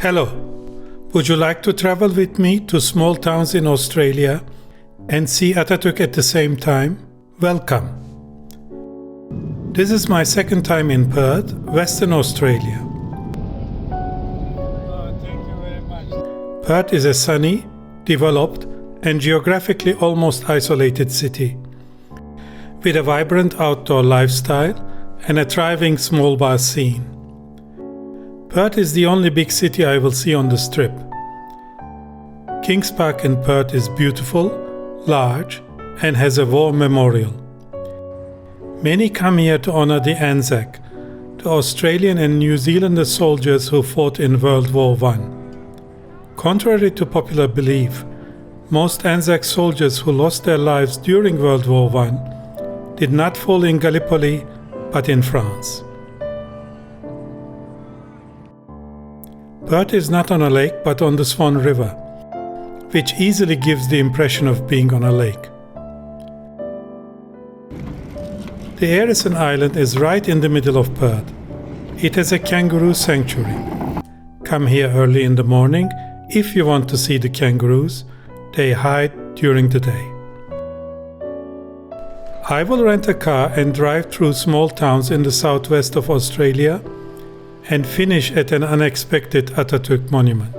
Hello, would you like to travel with me to small towns in Australia and see Atatürk at the same time? Welcome. This is my second time in Perth, Western Australia. Thank you very much. Perth is a sunny, developed and geographically almost isolated city, with a vibrant outdoor lifestyle and a thriving small bar scene. Perth is the only big city I will see on the Strip. Kings Park in Perth is beautiful, large, and has a war memorial. Many come here to honor the Anzac, the Australian and New Zealander soldiers who fought in World War I. Contrary to popular belief, most Anzac soldiers who lost their lives during World War I did not fall in Gallipoli, but in France. Perth is not on a lake but on the Swan River, which easily gives the impression of being on a lake. The Harrison Island is right in the middle of Perth. It has a kangaroo sanctuary. Come here early in the morning if you want to see the kangaroos. They hide during the day. I will rent a car and drive through small towns in the southwest of Australia and finish at an unexpected Atatürk monument.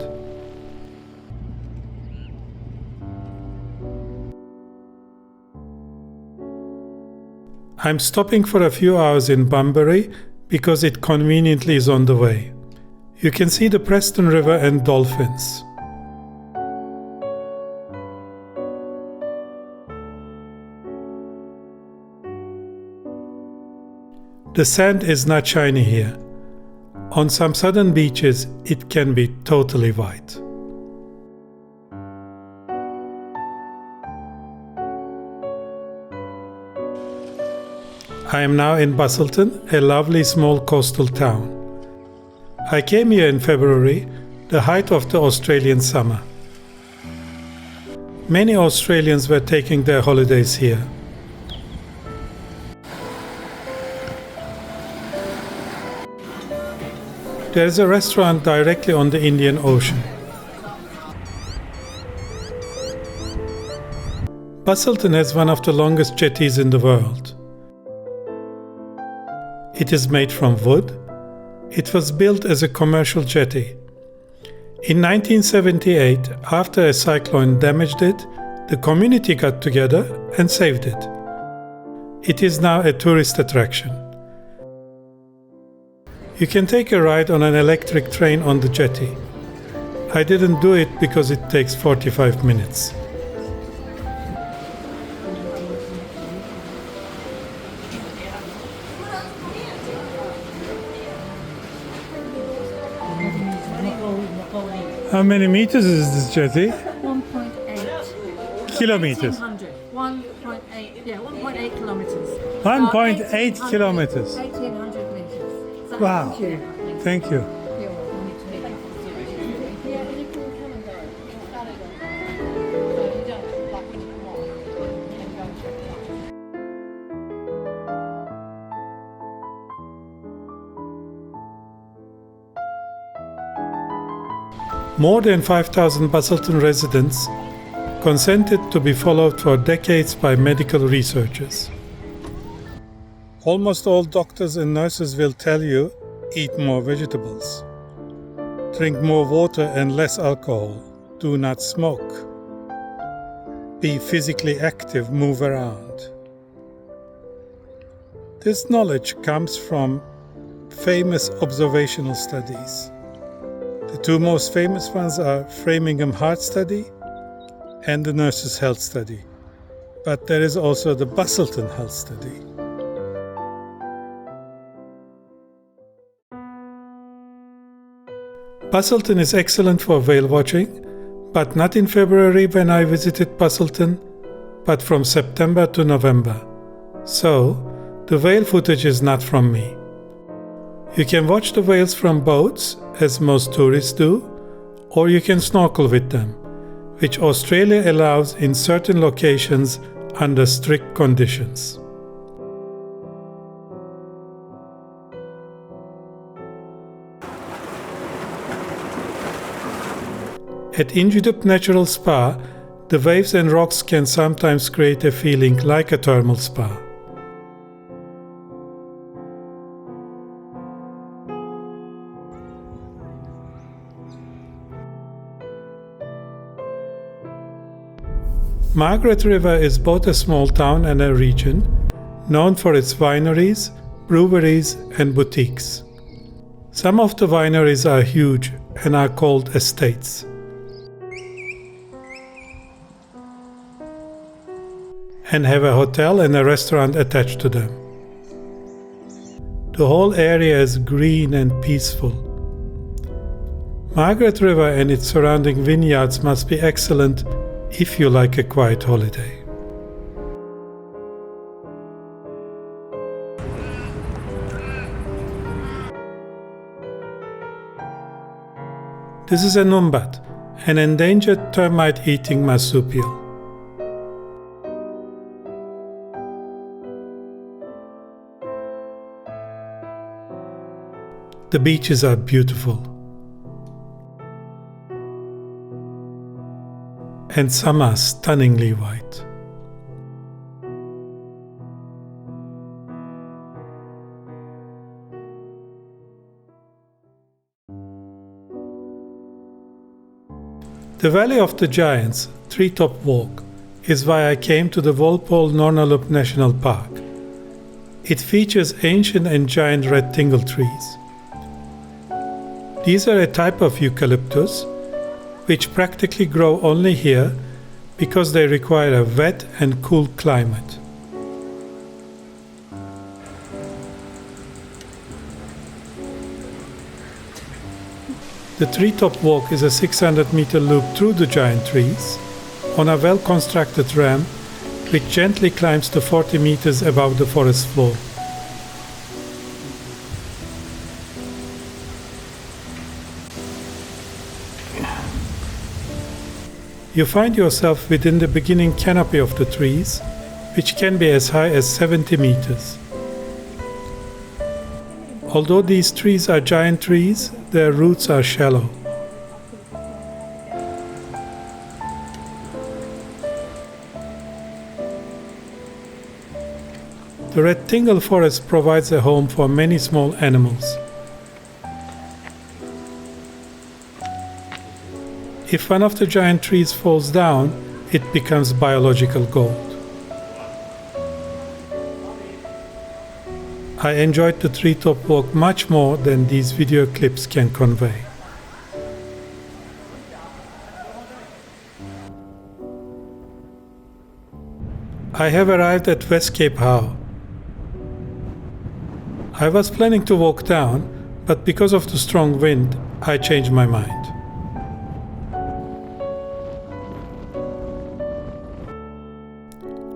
I'm stopping for a few hours in Bunbury because it conveniently is on the way. You can see the Preston River and dolphins. The sand is not shiny here. On some southern beaches, it can be totally white. I am now in Busselton, a lovely small coastal town. I came here in February, the height of the Australian summer. Many Australians were taking their holidays here. There is a restaurant directly on the Indian Ocean. Busselton has one of the longest jetties in the world. It is made from wood. It was built as a commercial jetty. In 1978, after a cyclone damaged it, the community got together and saved it. It is now a tourist attraction. You can take a ride on an electric train on the jetty. I didn't do it because it takes 45 minutes. How many meters is this jetty? 1.8 Kilometers. 1.8, yeah, 1.8 kilometers. 1.8 kilometers. 1,800 meters. So Wow. Thank you. Thank you. More than 5,000 Busselton residents consented to be followed for decades by medical researchers. Almost all doctors and nurses will tell you, eat more vegetables, drink more water and less alcohol, do not smoke, be physically active, move around. This knowledge comes from famous observational studies. The two most famous ones are Framingham Heart Study and the Nurses' Health Study. But there is also the Busselton Health Study. Busselton is excellent for whale watching, but not in February when I visited Busselton, but from September to November. So, the whale footage is not from me. You can watch the whales from boats, as most tourists do, or you can snorkel with them, which Australia allows in certain locations under strict conditions. At Injidup Natural Spa, the waves and rocks can sometimes create a feeling like a thermal spa. Margaret River is both a small town and a region, known for its wineries, breweries and boutiques. Some of the wineries are huge and are called estates. And have a hotel and a restaurant attached to them. The whole area is green and peaceful. Margaret River and its surrounding vineyards must be excellent if you like a quiet holiday. This is a Numbat, an endangered termite-eating marsupial. The beaches are beautiful. And some are stunningly white. The Valley of the Giants, Treetop Walk, is why I came to the Walpole-Nornalup National Park. It features ancient and giant red tingle trees. These are a type of eucalyptus, which practically grow only here because they require a wet and cool climate. The Treetop Walk is a 600-meter loop through the giant trees on a well-constructed ramp which gently climbs to 40 meters above the forest floor. You find yourself within the beginning canopy of the trees, which can be as high as 70 meters. Although these trees are giant trees, their roots are shallow. The red tingle forest provides a home for many small animals. If one of the giant trees falls down, it becomes biological gold. I enjoyed the Treetop Walk much more than these video clips can convey. I have arrived at West Cape Howe. I was planning to walk down, but because of the strong wind, I changed my mind.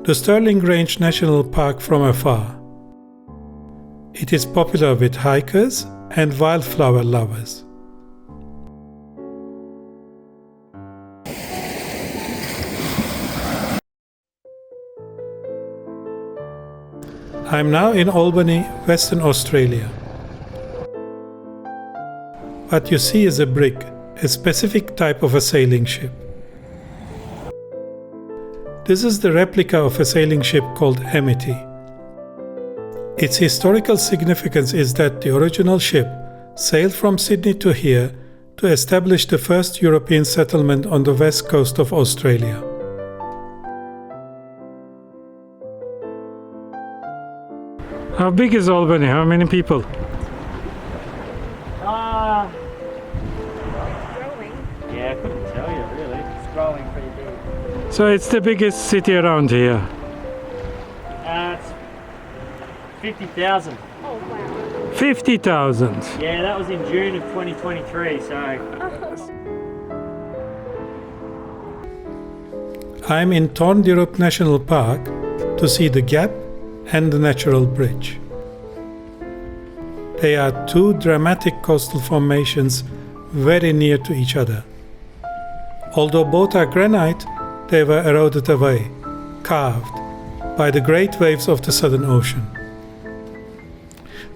The Stirling Range National Park from afar. It is popular with hikers and wildflower lovers. I am now in Albany, Western Australia. What you see is a brig, a specific type of a sailing ship. This is the replica of a sailing ship called Amity. Its historical significance is that the original ship sailed from Sydney to here to establish the first European settlement on the west coast of Australia. How big is Albany? How many people? Growing. Yeah, I couldn't tell you really. It's growing pretty big. So it's the biggest city around here. It's 50,000. Oh wow. 50,000. Yeah, that was in June of 2023, so... I'm in Injidup National Park to see the Gap and the Natural Bridge. They are two dramatic coastal formations very near to each other. Although both are granite, they were eroded away, carved, by the great waves of the Southern Ocean.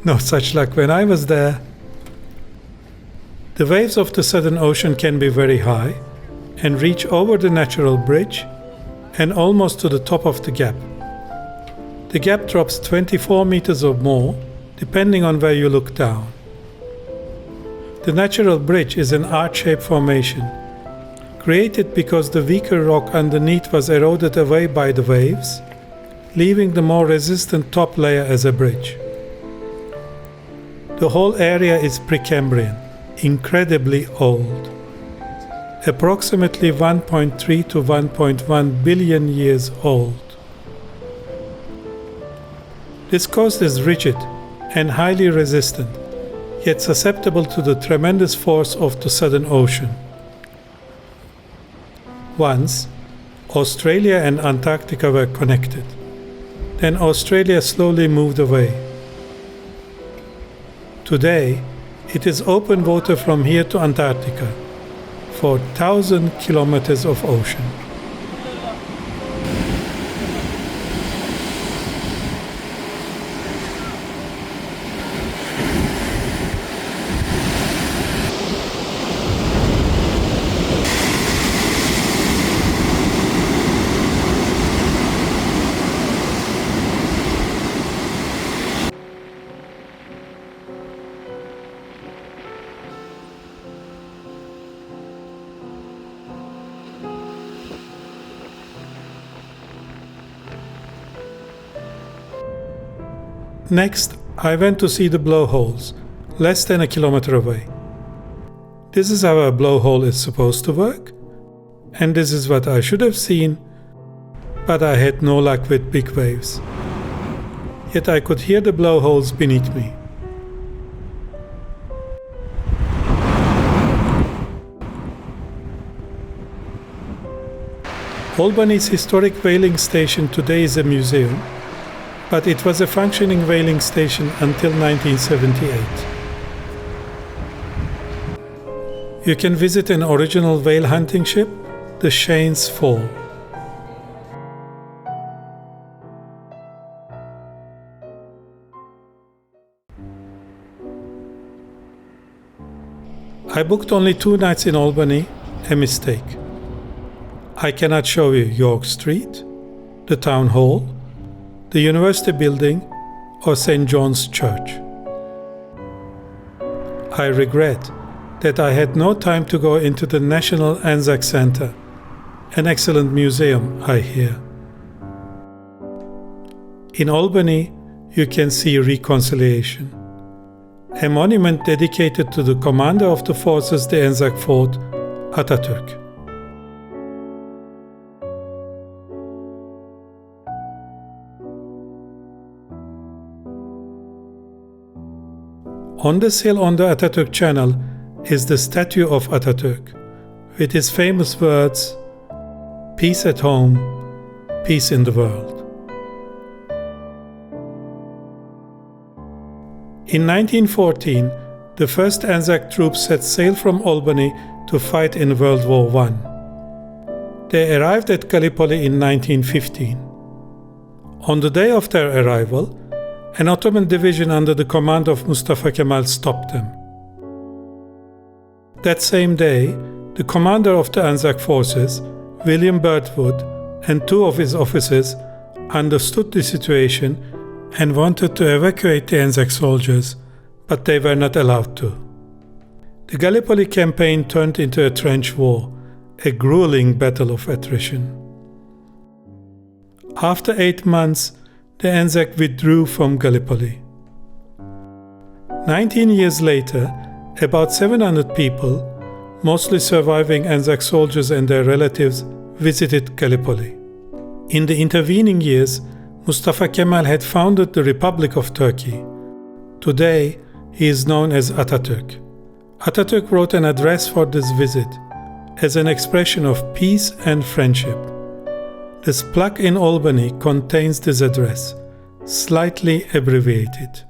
No such luck when I was there. The waves of the Southern Ocean can be very high, and reach over the natural bridge and almost to the top of the gap. The gap drops 24 meters or more, depending on where you look down. The natural bridge is an arch-shaped formation, created because the weaker rock underneath was eroded away by the waves, leaving the more resistant top layer as a bridge. The whole area is Precambrian, incredibly old, approximately 1.3 to 1.1 billion years old. This coast is rigid and highly resistant, yet susceptible to the tremendous force of the Southern Ocean. Once, Australia and Antarctica were connected. Then Australia slowly moved away. Today, it is open water from here to Antarctica, 4,000 kilometers of ocean. Next, I went to see the blowholes, less than a kilometer away. This is how a blowhole is supposed to work, and this is what I should have seen, but I had no luck with big waves. Yet I could hear the blowholes beneath me. Albany's historic whaling station today is a museum, but it was a functioning whaling station until 1978. You can visit an original whale hunting ship, the Shane's Fall. I booked only 2 nights in Albany, a mistake. I cannot show you York Street, the Town Hall, the University Building, or St. John's Church. I regret that I had no time to go into the National Anzac Centre, an excellent museum, I hear. In Albany, you can see Reconciliation, a monument dedicated to the commander of the forces the Anzac fought, Atatürk. On this hill on the Atatürk Channel is the statue of Atatürk, with his famous words, "Peace at home, peace in the world." In 1914, the first Anzac troops set sail from Albany to fight in World War I. They arrived at Gallipoli in 1915. On the day of their arrival, an Ottoman division under the command of Mustafa Kemal stopped them. That same day, the commander of the Anzac forces, William Birdwood, and 2 of his officers understood the situation and wanted to evacuate the Anzac soldiers, but they were not allowed to. The Gallipoli Campaign turned into a trench war, a grueling battle of attrition. After 8 months, the Anzac withdrew from Gallipoli. 19 years later, about 700 people, mostly surviving Anzac soldiers and their relatives, visited Gallipoli. In the intervening years, Mustafa Kemal had founded the Republic of Turkey. Today, he is known as Atatürk. Atatürk wrote an address for this visit as an expression of peace and friendship. This plaque in Albany contains this address, slightly abbreviated.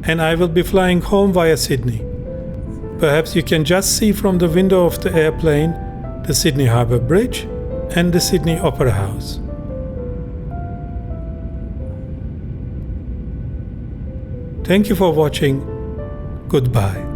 and I will be flying home via Sydney. Perhaps you can just see from the window of the airplane the Sydney Harbour Bridge and the Sydney Opera House. Thank you for watching. Goodbye.